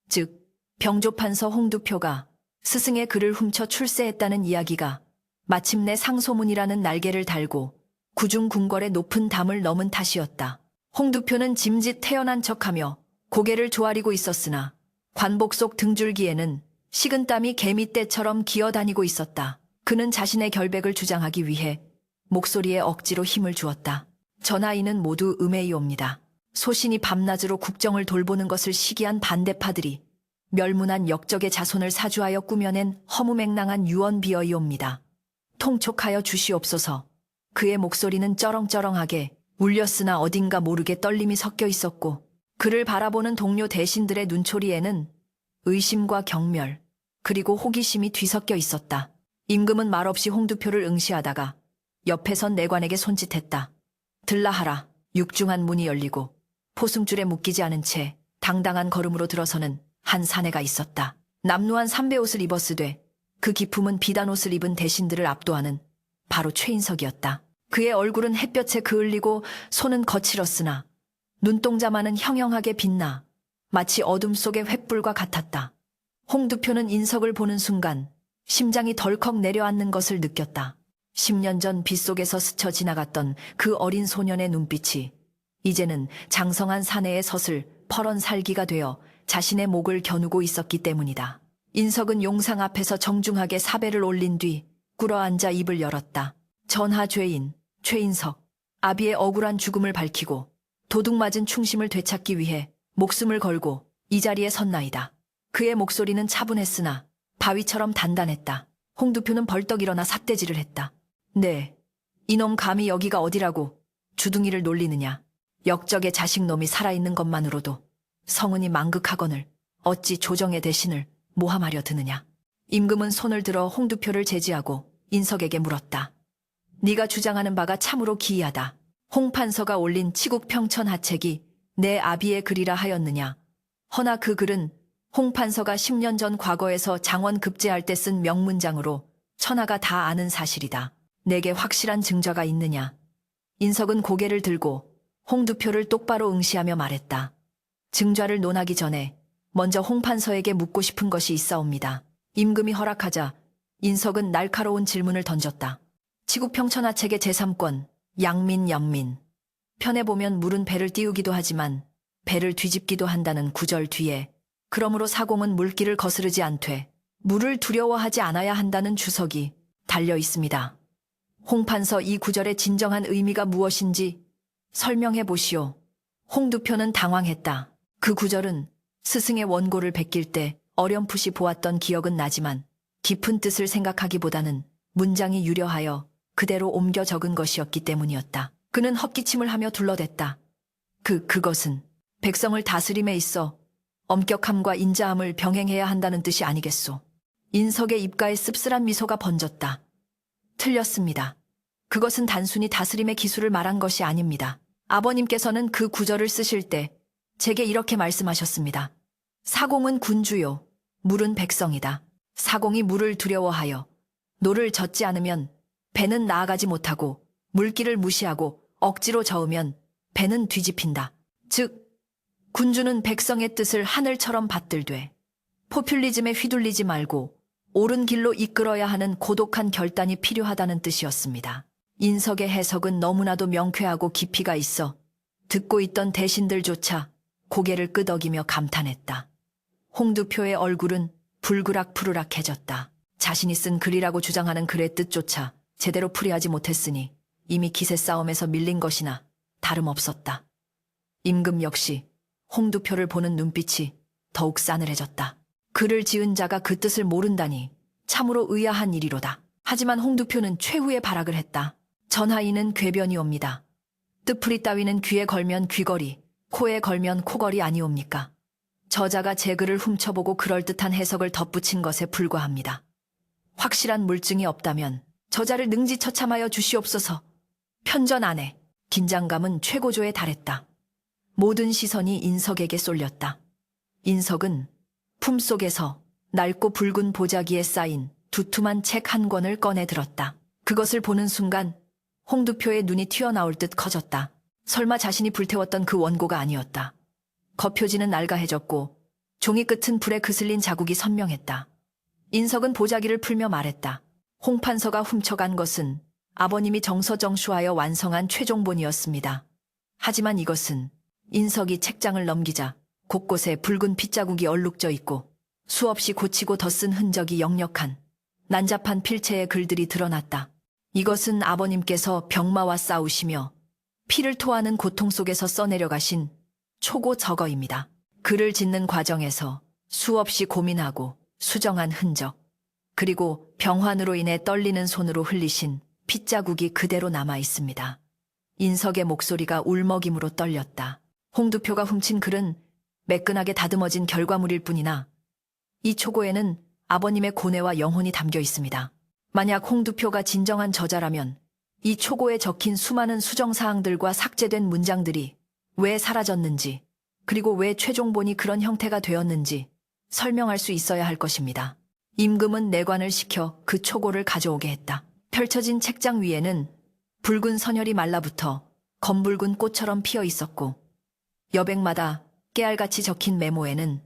[SPEAKER 1] 즉 병조판서 홍두표가 스승의 글을 훔쳐 출세했다는 이야기가 마침내 상소문이라는 날개를 달고 구중궁궐의 높은 담을 넘은 탓이었다. 홍두표는 짐짓 태연한 척하며 고개를 조아리고 있었으나 관복 속 등줄기에는 식은땀이 개미떼처럼 기어다니고 있었다. 그는 자신의 결백을 주장하기 위해 목소리에 억지로 힘을 주었다. 전하인은 모두 음해이옵니다. 소신이 밤낮으로 국정을 돌보는 것을 시기한 반대파들이 멸문한 역적의 자손을 사주하여 꾸며낸 허무맹랑한 유언비어이옵니다. 통촉하여 주시옵소서. 그의 목소리는 쩌렁쩌렁하게 울렸으나 어딘가 모르게 떨림이 섞여 있었고, 그를 바라보는 동료 대신들의 눈초리에는 의심과 경멸, 그리고 호기심이 뒤섞여 있었다. 임금은 말없이 홍두표를 응시하다가 옆에선 내관에게 손짓했다. 들라하라. 육중한 문이 열리고 포승줄에 묶이지 않은 채 당당한 걸음으로 들어서는 한 사내가 있었다. 남루한 삼배옷을 입었으되 그 기품은 비단옷을 입은 대신들을 압도하는 바로 최인석이었다. 그의 얼굴은 햇볕에 그을리고 손은 거칠었으나 눈동자만은 형형하게 빛나 마치 어둠 속의 횃불과 같았다. 홍두표는 인석을 보는 순간 심장이 덜컥 내려앉는 것을 느꼈다. 10년 전 빗속에서 스쳐 지나갔던 그 어린 소년의 눈빛이 이제는 장성한 사내의 섯을 퍼런 살기가 되어 자신의 목을 겨누고 있었기 때문이다. 인석은 용상 앞에서 정중하게 사배를 올린 뒤 꿇어앉아 입을 열었다. 전하 죄인 최인석, 아비의 억울한 죽음을 밝히고 도둑맞은 충심을 되찾기 위해 목숨을 걸고 이 자리에 섰나이다. 그의 목소리는 차분했으나 바위처럼 단단했다. 홍두표는 벌떡 일어나 삿대질을 했다. 네, 이놈 감히 여기가 어디라고 주둥이를 놀리느냐. 역적의 자식놈이 살아있는 것만으로도 성은이 망극하거늘 어찌 조정의 대신을 모함하려 드느냐. 임금은 손을 들어 홍두표를 제지하고 인석에게 물었다. 네가 주장하는 바가 참으로 기이하다. 홍판서가 올린 치국평천 하책이 내 아비의 글이라 하였느냐. 허나 그 글은 홍판서가 10년 전 과거에서 장원 급제할 때 쓴 명문장으로 천하가 다 아는 사실이다. 내게 확실한 증거가 있느냐. 인석은 고개를 들고 홍두표를 똑바로 응시하며 말했다. 증좌를 논하기 전에 먼저 홍판서에게 묻고 싶은 것이 있사옵니다. 임금이 허락하자 인석은 날카로운 질문을 던졌다. 치국평천하책의 제3권 양민 연민 편에 보면 물은 배를 띄우기도 하지만 배를 뒤집기도 한다는 구절 뒤에 그러므로 사공은 물길을 거스르지 않되 물을 두려워하지 않아야 한다는 주석이 달려 있습니다. 홍판서 이 구절의 진정한 의미가 무엇인지 설명해 보시오. 홍두표는 당황했다. 그 구절은 스승의 원고를 베낄 때 어렴풋이 보았던 기억은 나지만 깊은 뜻을 생각하기보다는 문장이 유려하여 그대로 옮겨 적은 것이었기 때문이었다. 그는 헛기침을 하며 둘러댔다. 그것은 백성을 다스림에 있어 엄격함과 인자함을 병행해야 한다는 뜻이 아니겠소. 인석의 입가에 씁쓸한 미소가 번졌다. 틀렸습니다. 그것은 단순히 다스림의 기술을 말한 것이 아닙니다. 아버님께서는 그 구절을 쓰실 때 제게 이렇게 말씀하셨습니다. 사공은 군주요, 물은 백성이다. 사공이 물을 두려워하여 노를 젓지 않으면 배는 나아가지 못하고 물길을 무시하고 억지로 저으면 배는 뒤집힌다. 즉, 군주는 백성의 뜻을 하늘처럼 받들되 포퓰리즘에 휘둘리지 말고 옳은 길로 이끌어야 하는 고독한 결단이 필요하다는 뜻이었습니다. 인석의 해석은 너무나도 명쾌하고 깊이가 있어 듣고 있던 대신들조차 고개를 끄덕이며 감탄했다. 홍두표의 얼굴은 불그락푸르락해졌다. 자신이 쓴 글이라고 주장하는 글의 뜻조차 제대로 풀이하지 못했으니 이미 기세 싸움에서 밀린 것이나 다름없었다. 임금 역시 홍두표를 보는 눈빛이 더욱 싸늘해졌다. 글을 지은 자가 그 뜻을 모른다니 참으로 의아한 일이로다. 하지만 홍두표는 최후의 발악을 했다. 전하이는 궤변이옵니다. 뜻풀이 따위는 귀에 걸면 귀걸이, 코에 걸면 코걸이 아니옵니까? 저자가 제 글을 훔쳐보고 그럴듯한 해석을 덧붙인 것에 불과합니다. 확실한 물증이 없다면 저자를 능지처참하여 주시옵소서. 편전 안에 긴장감은 최고조에 달했다. 모든 시선이 인석에게 쏠렸다. 인석은 품속에서 낡고 붉은 보자기에 쌓인 두툼한 책 한 권을 꺼내 들었다. 그것을 보는 순간 홍두표의 눈이 튀어나올 듯 커졌다. 설마 자신이 불태웠던 그 원고가 아니었다. 겉표지는 낡아해졌고 종이 끝은 불에 그슬린 자국이 선명했다. 인석은 보자기를 풀며 말했다. 홍판서가 훔쳐간 것은 아버님이 정서정수하여 완성한 최종본이었습니다. 하지만 이것은 인석이 책장을 넘기자 곳곳에 붉은 핏자국이 얼룩져 있고 수없이 고치고 덧쓴 흔적이 역력한 난잡한 필체의 글들이 드러났다. 이것은 아버님께서 병마와 싸우시며 피를 토하는 고통 속에서 써내려가신 초고 적어입니다. 글을 짓는 과정에서 수없이 고민하고 수정한 흔적, 그리고 병환으로 인해 떨리는 손으로 흘리신 핏자국이 그대로 남아 있습니다. 인석의 목소리가 울먹임으로 떨렸다. 홍두표가 훔친 글은 매끈하게 다듬어진 결과물일 뿐이나 이 초고에는 아버님의 고뇌와 영혼이 담겨 있습니다. 만약 홍두표가 진정한 저자라면 이 초고에 적힌 수많은 수정사항들과 삭제된 문장들이 왜 사라졌는지, 그리고 왜 최종본이 그런 형태가 되었는지 설명할 수 있어야 할 것입니다. 임금은 내관을 시켜 그 초고를 가져오게 했다. 펼쳐진 책장 위에는 붉은 선혈이 말라붙어 검붉은 꽃처럼 피어 있었고 여백마다 깨알같이 적힌 메모에는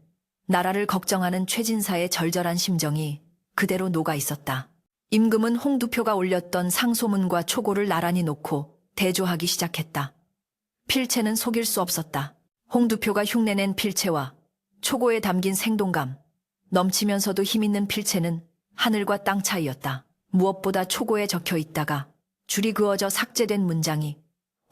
[SPEAKER 1] 나라를 걱정하는 최진사의 절절한 심정이 그대로 녹아 있었다. 임금은 홍두표가 올렸던 상소문과 초고를 나란히 놓고 대조하기 시작했다. 필체는 속일 수 없었다. 홍두표가 흉내낸 필체와 초고에 담긴 생동감, 넘치면서도 힘있는 필체는 하늘과 땅 차이였다. 무엇보다 초고에 적혀 있다가 줄이 그어져 삭제된 문장이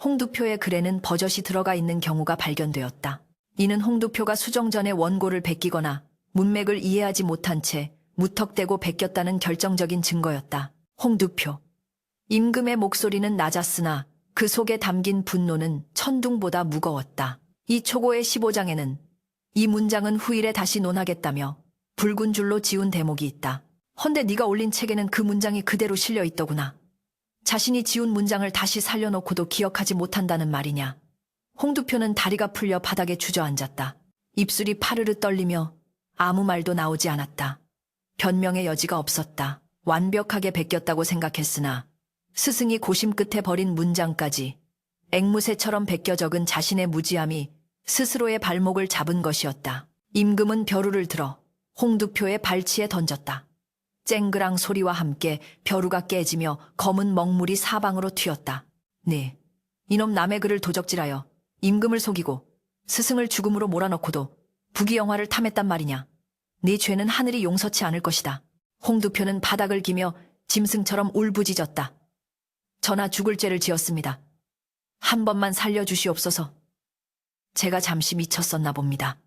[SPEAKER 1] 홍두표의 글에는 버젓이 들어가 있는 경우가 발견되었다. 이는 홍두표가 수정 전에 원고를 베끼거나 문맥을 이해하지 못한 채 무턱대고 베꼈다는 결정적인 증거였다. 홍두표. 임금의 목소리는 낮았으나 그 속에 담긴 분노는 천둥보다 무거웠다. 이 초고의 15장에는 이 문장은 후일에 다시 논하겠다며 붉은 줄로 지운 대목이 있다. 헌데 네가 올린 책에는 그 문장이 그대로 실려 있더구나. 자신이 지운 문장을 다시 살려놓고도 기억하지 못한다는 말이냐. 홍두표는 다리가 풀려 바닥에 주저앉았다. 입술이 파르르 떨리며 아무 말도 나오지 않았다. 변명의 여지가 없었다. 완벽하게 베꼈다고 생각했으나 스승이 고심 끝에 버린 문장까지 앵무새처럼 베껴 적은 자신의 무지함이 스스로의 발목을 잡은 것이었다. 임금은 벼루를 들어 홍두표의 발치에 던졌다. 쨍그랑 소리와 함께 벼루가 깨지며 검은 먹물이 사방으로 튀었다. 네, 이놈 남의 글을 도적질하여 임금을 속이고 스승을 죽음으로 몰아넣고도 부귀영화를 탐했단 말이냐. 네 죄는 하늘이 용서치 않을 것이다. 홍두표는 바닥을 기며 짐승처럼 울부짖었다. 전하 죽을 죄를 지었습니다. 한 번만 살려주시옵소서. 제가 잠시 미쳤었나 봅니다.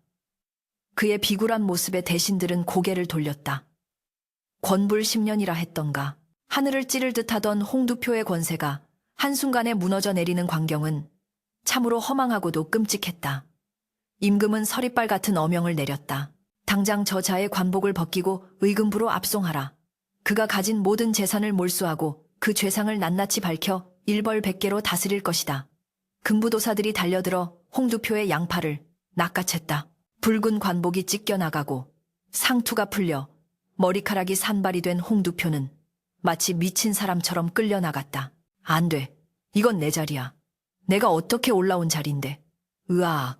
[SPEAKER 1] 그의 비굴한 모습에 대신들은 고개를 돌렸다. 권불 10년이라 했던가. 하늘을 찌를 듯하던 홍두표의 권세가 한순간에 무너져 내리는 광경은 참으로 허망하고도 끔찍했다. 임금은 서리빨 같은 어명을 내렸다. 당장 저자의 관복을 벗기고 의금부로 압송하라. 그가 가진 모든 재산을 몰수하고 그 죄상을 낱낱이 밝혀 일벌백계로 다스릴 것이다. 금부도사들이 달려들어 홍두표의 양팔을 낚아챘다. 붉은 관복이 찢겨나가고 상투가 풀려 머리카락이 산발이 된 홍두표는 마치 미친 사람처럼 끌려나갔다. 안 돼. 이건 내 자리야. 내가 어떻게 올라온 자리인데. 으악.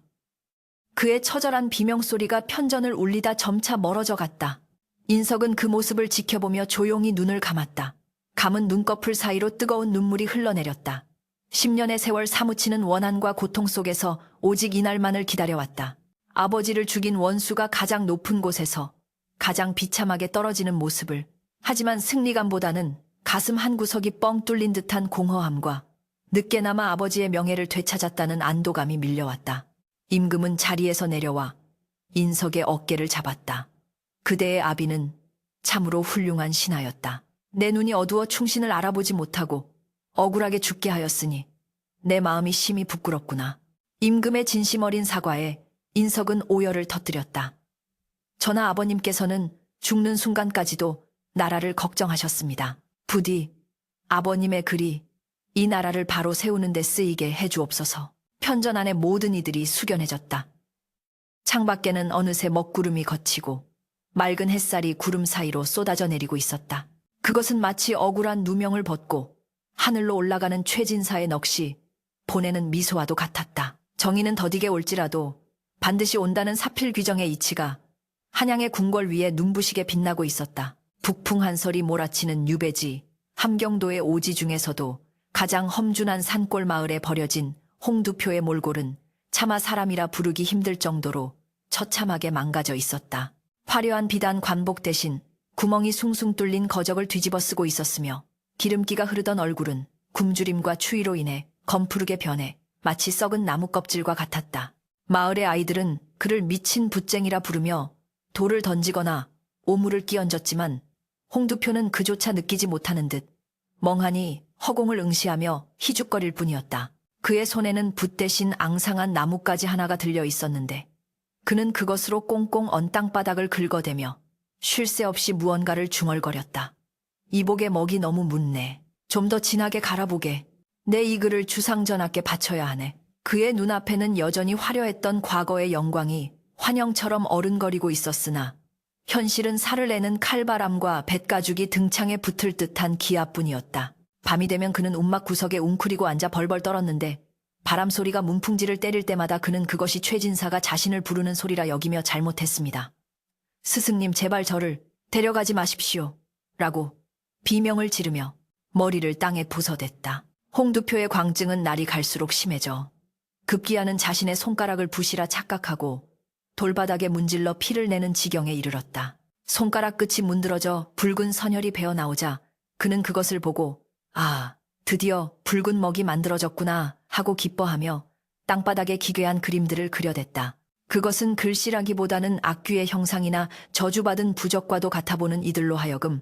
[SPEAKER 1] 그의 처절한 비명소리가 편전을 울리다 점차 멀어져 갔다. 인석은 그 모습을 지켜보며 조용히 눈을 감았다. 감은 눈꺼풀 사이로 뜨거운 눈물이 흘러내렸다. 10년의 세월 사무치는 원한과 고통 속에서 오직 이날만을 기다려왔다. 아버지를 죽인 원수가 가장 높은 곳에서 가장 비참하게 떨어지는 모습을. 하지만 승리감보다는 가슴 한구석이 뻥 뚫린 듯한 공허함과 늦게나마 아버지의 명예를 되찾았다는 안도감이 밀려왔다. 임금은 자리에서 내려와 인석의 어깨를 잡았다. 그대의 아비는 참으로 훌륭한 신하였다. 내 눈이 어두워 충신을 알아보지 못하고 억울하게 죽게 하였으니 내 마음이 심히 부끄럽구나. 임금의 진심 어린 사과에 인석은 오열을 터뜨렸다. 저나 아버님께서는 죽는 순간까지도 나라를 걱정하셨습니다. 부디 아버님의 글이 이 나라를 바로 세우는 데 쓰이게 해주옵소서. 편전 안의 모든 이들이 숙연해졌다. 창밖에는 어느새 먹구름이 걷히고 맑은 햇살이 구름 사이로 쏟아져 내리고 있었다. 그것은 마치 억울한 누명을 벗고 하늘로 올라가는 최진사의 넋이 보내는 미소와도 같았다. 정의는 더디게 올지라도 반드시 온다는 사필 규정의 이치가 한양의 궁궐 위에 눈부시게 빛나고 있었다. 북풍 한설이 몰아치는 유배지, 함경도의 오지 중에서도 가장 험준한 산골 마을에 버려진 홍두표의 몰골은 차마 사람이라 부르기 힘들 정도로 처참하게 망가져 있었다. 화려한 비단 관복 대신 구멍이 숭숭 뚫린 거적을 뒤집어 쓰고 있었으며 기름기가 흐르던 얼굴은 굶주림과 추위로 인해 검푸르게 변해 마치 썩은 나무 껍질과 같았다. 마을의 아이들은 그를 미친 붓쟁이라 부르며 돌을 던지거나 오물을 끼얹었지만 홍두표는 그조차 느끼지 못하는 듯 멍하니 허공을 응시하며 희죽거릴 뿐이었다. 그의 손에는 붓 대신 앙상한 나뭇가지 하나가 들려 있었는데 그는 그것으로 꽁꽁 언 땅바닥을 긁어대며 쉴 새 없이 무언가를 중얼거렸다. 이복의 먹이 너무 묻네. 좀 더 진하게 갈아보게. 내 이 글을 주상전하께 바쳐야 하네. 그의 눈앞에는 여전히 화려했던 과거의 영광이 환영처럼 어른거리고 있었으나 현실은 살을 내는 칼바람과 뱃가죽이 등창에 붙을 듯한 기아뿐이었다. 밤이 되면 그는 움막 구석에 웅크리고 앉아 벌벌 떨었는데 바람소리가 문풍지를 때릴 때마다 그는 그것이 최진사가 자신을 부르는 소리라 여기며 잘못했습니다. 스승님 제발 저를 데려가지 마십시오. 라고 비명을 지르며 머리를 땅에 부서댔다. 홍두표의 광증은 날이 갈수록 심해져 급기야는 자신의 손가락을 붓이라 착각하고 돌바닥에 문질러 피를 내는 지경에 이르렀다. 손가락 끝이 문드러져 붉은 선혈이 배어나오자 그는 그것을 보고 아, 드디어 붉은 먹이 만들어졌구나 하고 기뻐하며 땅바닥에 기괴한 그림들을 그려댔다. 그것은 글씨라기보다는 악귀의 형상이나 저주받은 부적과도 같아보는 이들로 하여금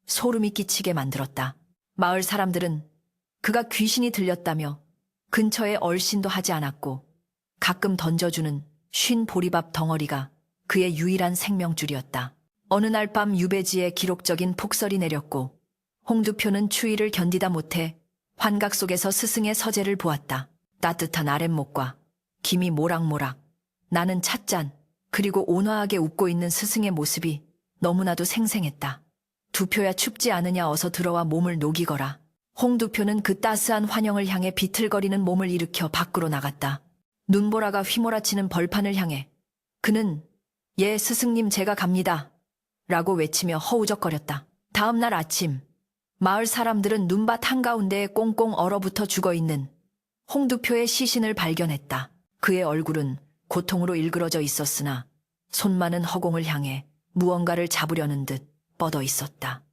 [SPEAKER 1] 소름이 끼치게 만들었다. 마을 사람들은 그가 귀신이 들렸다며 근처에 얼씬도 하지 않았고 가끔 던져주는 쉰 보리밥 덩어리가 그의 유일한 생명줄이었다. 어느 날 밤 유배지에 기록적인 폭설이 내렸고 홍두표는 추위를 견디다 못해 환각 속에서 스승의 서재를 보았다. 따뜻한 아랫목과 김이 모락모락 나는 찻잔 그리고 온화하게 웃고 있는 스승의 모습이 너무나도 생생했다. 두표야 춥지 않으냐 어서 들어와 몸을 녹이거라. 홍두표는 그 따스한 환영을 향해 비틀거리는 몸을 일으켜 밖으로 나갔다. 눈보라가 휘몰아치는 벌판을 향해 그는 예 스승님 제가 갑니다 라고 외치며 허우적거렸다. 다음 날 아침 마을 사람들은 눈밭 한가운데에 꽁꽁 얼어붙어 죽어있는 홍두표의 시신을 발견했다. 그의 얼굴은 고통으로 일그러져 있었으나 손 많은 허공을 향해 무언가를 잡으려는 듯 뻗어 있었다.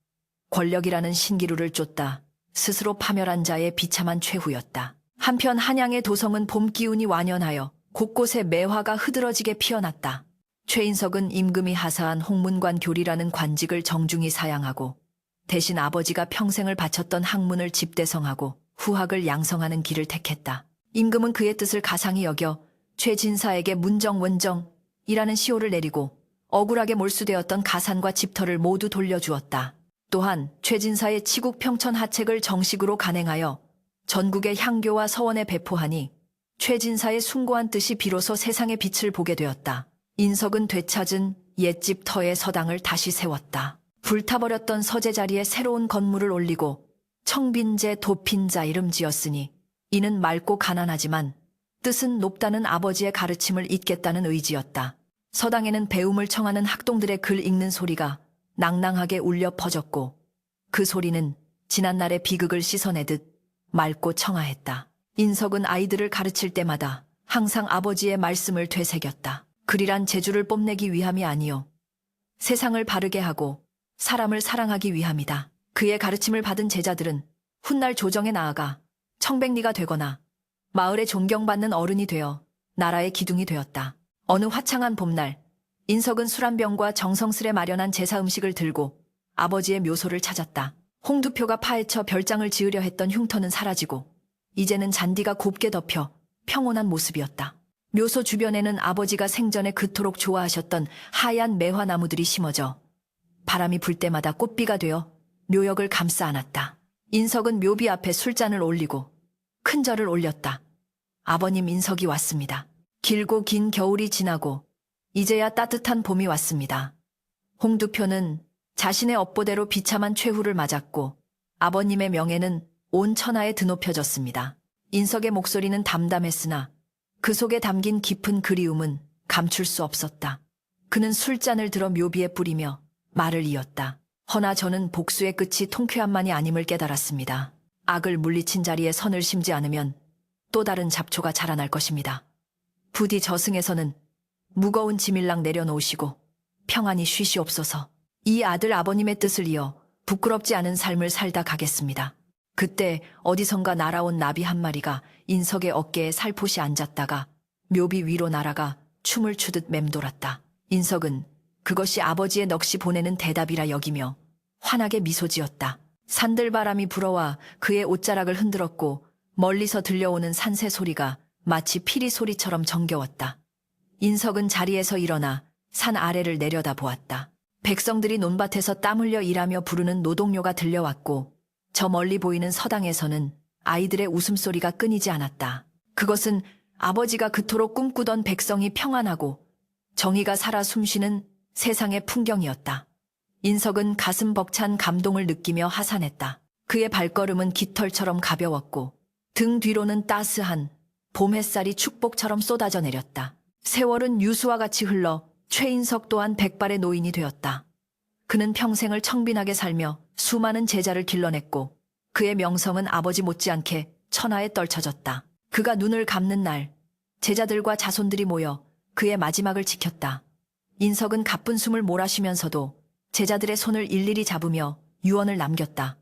[SPEAKER 1] 권력이라는 신기루를 쫓다 스스로 파멸한 자의 비참한 최후였다. 한편 한양의 도성은 봄 기운이 완연하여 곳곳에 매화가 흐드러지게 피어났다. 최인석은 임금이 하사한 홍문관 교리라는 관직을 정중히 사양하고 대신 아버지가 평생을 바쳤던 학문을 집대성하고 후학을 양성하는 길을 택했다. 임금은 그의 뜻을 가상히 여겨 최진사에게 문정원정이라는 시호를 내리고 억울하게 몰수되었던 가산과 집터를 모두 돌려주었다. 또한 최진사의 치국 평천 하책을 정식으로 간행하여 전국의 향교와 서원에 배포하니 최진사의 숭고한 뜻이 비로소 세상의 빛을 보게 되었다. 인석은 되찾은 옛집 터의 서당을 다시 세웠다. 불타버렸던 서재 자리에 새로운 건물을 올리고 청빈제 도핀자 이름 지었으니 이는 맑고 가난하지만 뜻은 높다는 아버지의 가르침을 잇겠다는 의지였다. 서당에는 배움을 청하는 학동들의 글 읽는 소리가 낭낭하게 울려 퍼졌고 그 소리는 지난날의 비극을 씻어내듯 맑고 청아했다. 인석은 아이들을 가르칠 때마다 항상 아버지의 말씀을 되새겼다. 글이란 재주를 뽐내기 위함이 아니요 세상을 바르게 하고 사람을 사랑하기 위함이다. 그의 가르침을 받은 제자들은 훗날 조정에 나아가 청백리가 되거나 마을에 존경받는 어른이 되어 나라의 기둥이 되었다. 어느 화창한 봄날, 인석은 술 한 병과 정성스레 마련한 제사 음식을 들고 아버지의 묘소를 찾았다. 홍두표가 파헤쳐 별장을 지으려 했던 흉터는 사라지고 이제는 잔디가 곱게 덮여 평온한 모습이었다. 묘소 주변에는 아버지가 생전에 그토록 좋아하셨던 하얀 매화나무들이 심어져 바람이 불 때마다 꽃비가 되어 묘역을 감싸 안았다. 인석은 묘비 앞에 술잔을 올리고 큰 절을 올렸다. 아버님, 인석이 왔습니다. 길고 긴 겨울이 지나고 이제야 따뜻한 봄이 왔습니다. 홍두표는 자신의 업보대로 비참한 최후를 맞았고 아버님의 명예는 온 천하에 드높여졌습니다. 인석의 목소리는 담담했으나 그 속에 담긴 깊은 그리움은 감출 수 없었다. 그는 술잔을 들어 묘비에 뿌리며 말을 이었다. 허나 저는 복수의 끝이 통쾌함만이 아님을 깨달았습니다. 악을 물리친 자리에 선을 심지 않으면 또 다른 잡초가 자라날 것입니다. 부디 저승에서는 무거운 짐일랑 내려놓으시고 평안히 쉬시옵소서. 이 아들 아버님의 뜻을 이어 부끄럽지 않은 삶을 살다 가겠습니다. 그때 어디선가 날아온 나비 한 마리가 인석의 어깨에 살포시 앉았다가 묘비 위로 날아가 춤을 추듯 맴돌았다. 인석은 그것이 아버지의 넋이 보내는 대답이라 여기며 환하게 미소 지었다. 산들바람이 불어와 그의 옷자락을 흔들었고 멀리서 들려오는 산새 소리가 마치 피리 소리처럼 정겨웠다. 인석은 자리에서 일어나 산 아래를 내려다 보았다. 백성들이 논밭에서 땀 흘려 일하며 부르는 노동요가 들려왔고 저 멀리 보이는 서당에서는 아이들의 웃음소리가 끊이지 않았다. 그것은 아버지가 그토록 꿈꾸던 백성이 평안하고 정의가 살아 숨쉬는 세상의 풍경이었다. 인석은 가슴 벅찬 감동을 느끼며 하산했다. 그의 발걸음은 깃털처럼 가벼웠고 등 뒤로는 따스한 봄 햇살이 축복처럼 쏟아져 내렸다. 세월은 유수와 같이 흘러 최인석 또한 백발의 노인이 되었다. 그는 평생을 청빈하게 살며 수많은 제자를 길러냈고 그의 명성은 아버지 못지않게 천하에 떨쳐졌다. 그가 눈을 감는 날 제자들과 자손들이 모여 그의 마지막을 지켰다. 인석은 가쁜 숨을 몰아쉬면서도 제자들의 손을 일일이 잡으며 유언을 남겼다.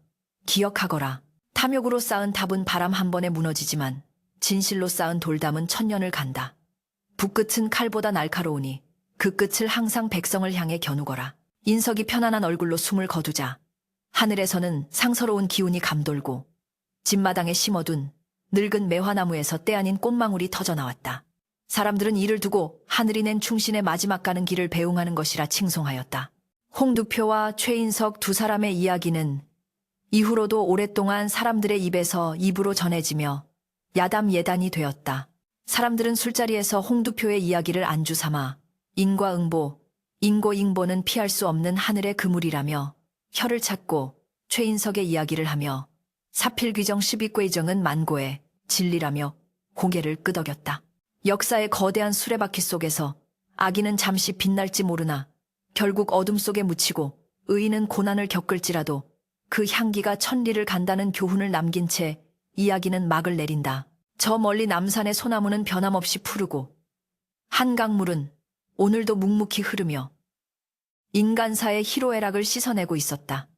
[SPEAKER 1] 기억하거라. 탐욕으로 쌓은 탑은 바람 한 번에 무너지지만 진실로 쌓은 돌담은 천년을 간다. 붓끝은 칼보다 날카로우니 그 끝을 항상 백성을 향해 겨누거라. 인석이 편안한 얼굴로 숨을 거두자 하늘에서는 상서로운 기운이 감돌고 집마당에 심어둔 늙은 매화나무에서 때 아닌 꽃망울이 터져나왔다. 사람들은 이를 두고 하늘이 낸 충신의 마지막 가는 길을 배웅하는 것이라 칭송하였다. 홍두표와 최인석 두 사람의 이야기는 이후로도 오랫동안 사람들의 입에서 입으로 전해지며 야담 예단이 되었다. 사람들은 술자리에서 홍두표의 이야기를 안주 삼아 인과응보, 인고잉보는 피할 수 없는 하늘의 그물이라며 혀를 찾고 최인석의 이야기를 하며 사필귀정 12궤정은 만고의 진리라며 고개를 끄덕였다. 역사의 거대한 수레바퀴 속에서 악인은 잠시 빛날지 모르나 결국 어둠 속에 묻히고 의인은 고난을 겪을지라도 그 향기가 천리를 간다는 교훈을 남긴 채 이야기는 막을 내린다. 저 멀리 남산의 소나무는 변함없이 푸르고 한강물은 오늘도 묵묵히 흐르며 인간사의 희로애락을 씻어내고 있었다.